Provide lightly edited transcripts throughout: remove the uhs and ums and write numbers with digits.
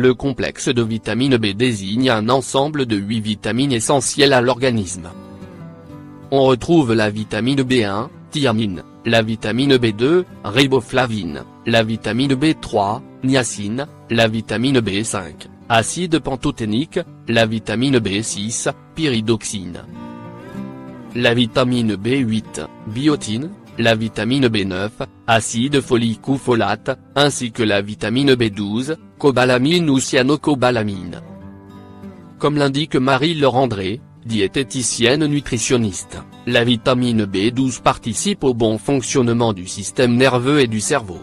Le complexe de vitamine B désigne un ensemble de 8 vitamines essentielles à l'organisme. On retrouve la vitamine B1, thiamine, la vitamine B2, riboflavine, la vitamine B3, niacine, la vitamine B5, acide pantothénique, la vitamine B6, pyridoxine, la vitamine B8, biotine, la vitamine B9, acide folique ou folate, ainsi que la vitamine B12, cobalamine ou cyanocobalamine. Comme l'indique Marie-Laure André, diététicienne nutritionniste, la vitamine B12 participe au bon fonctionnement du système nerveux et du cerveau.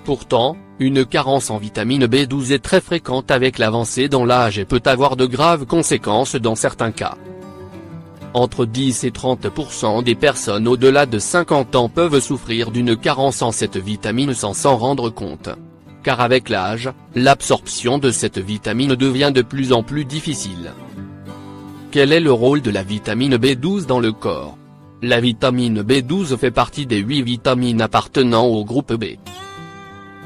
Pourtant, une carence en vitamine B12 est très fréquente avec l'avancée dans l'âge et peut avoir de graves conséquences dans certains cas. Entre 10 et 30% des personnes au-delà de 50 ans peuvent souffrir d'une carence en cette vitamine sans s'en rendre compte. Car avec l'âge, l'absorption de cette vitamine devient de plus en plus difficile. Quel est le rôle de la vitamine B12 dans le corps? La vitamine B12 fait partie des 8 vitamines appartenant au groupe B.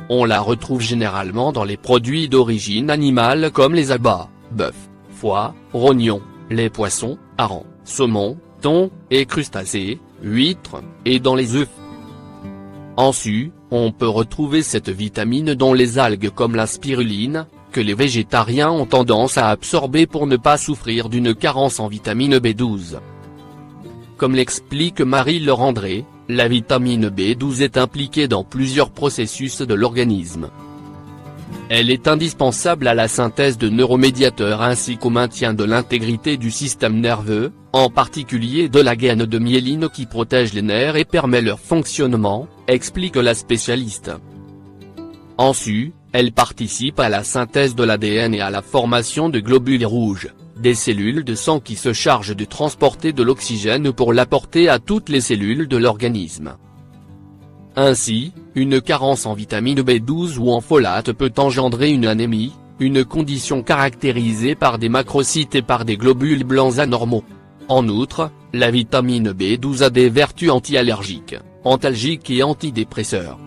On la retrouve généralement dans les produits d'origine animale comme les abats, bœuf, foie, rognons, les poissons, harengs, saumon, thon, et crustacés, huîtres, et dans les œufs. Ensuite, on peut retrouver cette vitamine dans les algues comme la spiruline, que les végétariens ont tendance à absorber pour ne pas souffrir d'une carence en vitamine B12. Comme l'explique Marie-Laure André, la vitamine B12 est impliquée dans plusieurs processus de l'organisme. Elle est indispensable à la synthèse de neuromédiateurs ainsi qu'au maintien de l'intégrité du système nerveux, en particulier de la gaine de myéline qui protège les nerfs et permet leur fonctionnement, explique la spécialiste. Ensuite, elle participe à la synthèse de l'ADN et à la formation de globules rouges, des cellules de sang qui se chargent de transporter de l'oxygène pour l'apporter à toutes les cellules de l'organisme. Ainsi, une carence en vitamine B12 ou en folate peut engendrer une anémie, une condition caractérisée par des macrocytes et par des globules blancs anormaux. En outre, la vitamine B12 a des vertus anti-allergiques, antalgiques et antidépresseurs.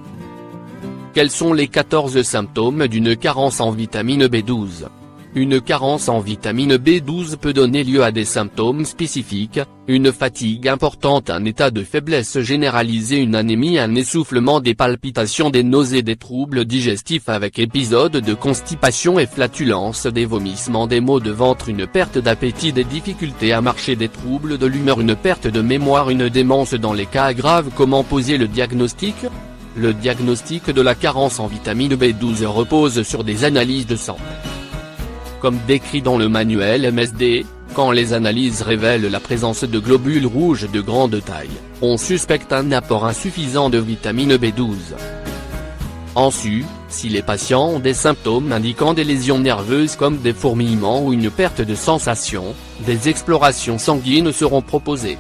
Quels sont les 14 symptômes d'une carence en vitamine B12? Une carence en vitamine B12 peut donner lieu à des symptômes spécifiques, une fatigue importante, un état de faiblesse généralisée, une anémie, un essoufflement, des palpitations, des nausées, des troubles digestifs avec épisodes de constipation et flatulence, des vomissements, des maux de ventre, une perte d'appétit, des difficultés à marcher, des troubles de l'humeur, une perte de mémoire, une démence dans les cas graves. Comment poser le diagnostic? Le diagnostic de la carence en vitamine B12 repose sur des analyses de sang. Comme décrit dans le manuel MSD, quand les analyses révèlent la présence de globules rouges de grande taille, on suspecte un apport insuffisant de vitamine B12. Ensuite, si les patients ont des symptômes indiquant des lésions nerveuses comme des fourmillements ou une perte de sensation, des explorations sanguines seront proposées.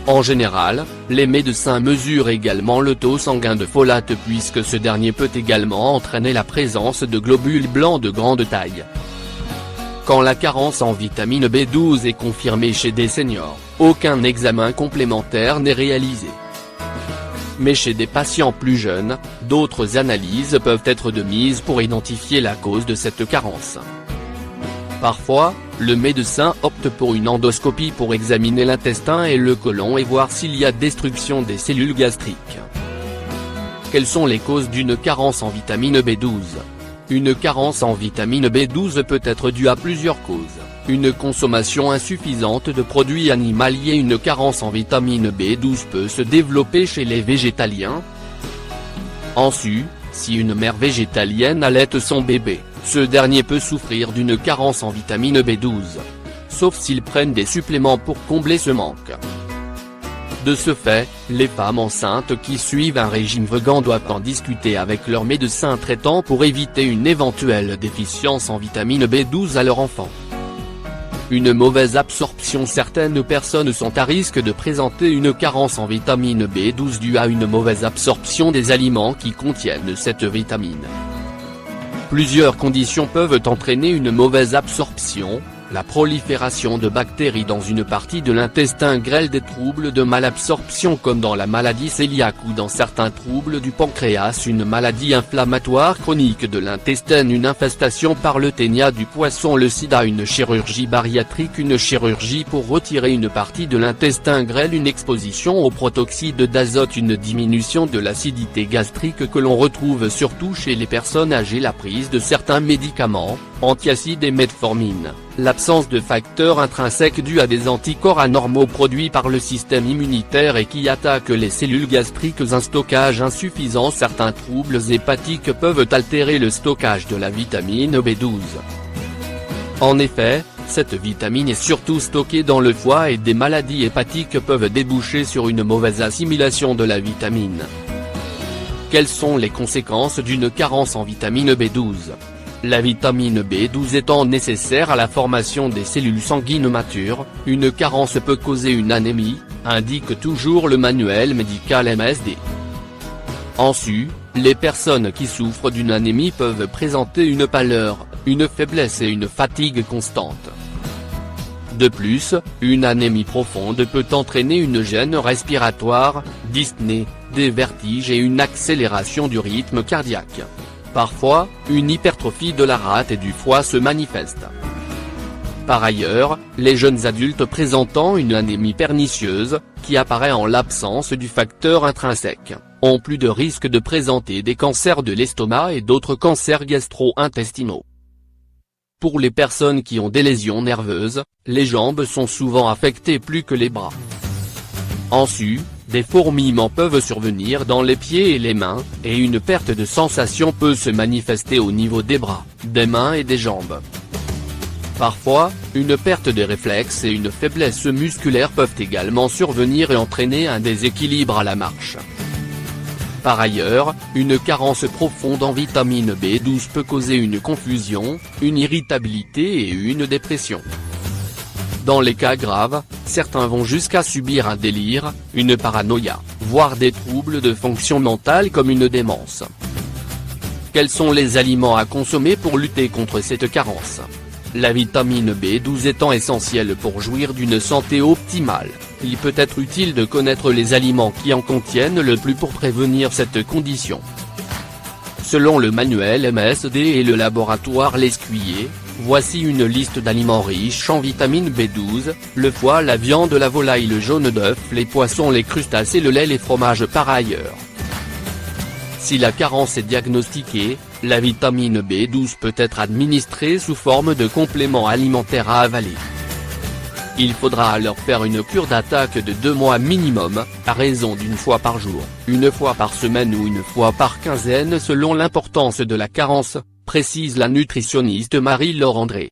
En général, les médecins mesurent également le taux sanguin de folate puisque ce dernier peut également entraîner la présence de globules blancs de grande taille. Quand la carence en vitamine B12 est confirmée chez des seniors, aucun examen complémentaire n'est réalisé. Mais chez des patients plus jeunes, d'autres analyses peuvent être de mise pour identifier la cause de cette carence. Parfois, le médecin opte pour une endoscopie pour examiner l'intestin et le côlon et voir s'il y a destruction des cellules gastriques. Quelles sont les causes d'une carence en vitamine B12? Une carence en vitamine B12 peut être due à plusieurs causes. Une consommation insuffisante de produits animaliers. Une carence en vitamine B12 peut se développer chez les végétaliens. Ensuite, si une mère végétalienne allaite son bébé, ce dernier peut souffrir d'une carence en vitamine B12. Sauf s'ils prennent des suppléments pour combler ce manque. De ce fait, les femmes enceintes qui suivent un régime vegan doivent en discuter avec leur médecin traitant pour éviter une éventuelle déficience en vitamine B12 à leur enfant. Une mauvaise absorption. Certaines personnes sont à risque de présenter une carence en vitamine B12 due à une mauvaise absorption des aliments qui contiennent cette vitamine. Plusieurs conditions peuvent entraîner une mauvaise absorption, la prolifération de bactéries dans une partie de l'intestin grêle, des troubles de malabsorption comme dans la maladie cœliaque ou dans certains troubles du pancréas, une maladie inflammatoire chronique de l'intestin, une infestation par le ténia du poisson, le sida, une chirurgie bariatrique, une chirurgie pour retirer une partie de l'intestin grêle, une exposition au protoxyde d'azote, une diminution de l'acidité gastrique que l'on retrouve surtout chez les personnes âgées, la prise de certains médicaments, antiacides et metformine, l'absence de facteurs intrinsèques dus à des anticorps anormaux produits par le système immunitaire et qui attaquent les cellules gastriques, un stockage insuffisant, certains troubles hépatiques peuvent altérer le stockage de la vitamine B12. En effet, cette vitamine est surtout stockée dans le foie et des maladies hépatiques peuvent déboucher sur une mauvaise assimilation de la vitamine. Quelles sont les conséquences d'une carence en vitamine B12 ? La vitamine B12 étant nécessaire à la formation des cellules sanguines matures, une carence peut causer une anémie, indique toujours le manuel médical MSD. En sus, les personnes qui souffrent d'une anémie peuvent présenter une pâleur, une faiblesse et une fatigue constante. De plus, une anémie profonde peut entraîner une gêne respiratoire, dyspnée, des vertiges et une accélération du rythme cardiaque. Parfois, une hypertrophie de la rate et du foie se manifeste. Par ailleurs, les jeunes adultes présentant une anémie pernicieuse, qui apparaît en l'absence du facteur intrinsèque, ont plus de risques de présenter des cancers de l'estomac et d'autres cancers gastro-intestinaux. Pour les personnes qui ont des lésions nerveuses, les jambes sont souvent affectées plus que les bras. En sus, des fourmillements peuvent survenir dans les pieds et les mains, et une perte de sensation peut se manifester au niveau des bras, des mains et des jambes. Parfois, une perte de réflexes et une faiblesse musculaire peuvent également survenir et entraîner un déséquilibre à la marche. Par ailleurs, une carence profonde en vitamine B12 peut causer une confusion, une irritabilité et une dépression. Dans les cas graves, certains vont jusqu'à subir un délire, une paranoïa, voire des troubles de fonction mentale comme une démence. Quels sont les aliments à consommer pour lutter contre cette carence ? La vitamine B12 étant essentielle pour jouir d'une santé optimale, il peut être utile de connaître les aliments qui en contiennent le plus pour prévenir cette condition. Selon le manuel MSD et le laboratoire Lescuyer, voici une liste d'aliments riches en vitamine B12, le foie, la viande, la volaille, le jaune d'œuf, les poissons, les crustacés, le lait, les fromages par ailleurs. Si la carence est diagnostiquée, la vitamine B12 peut être administrée sous forme de complément alimentaire à avaler. Il faudra alors faire une cure d'attaque de 2 mois minimum, à raison d'une fois par jour, une fois par semaine ou une fois par quinzaine selon l'importance de la carence, précise la nutritionniste Marie-Laure André.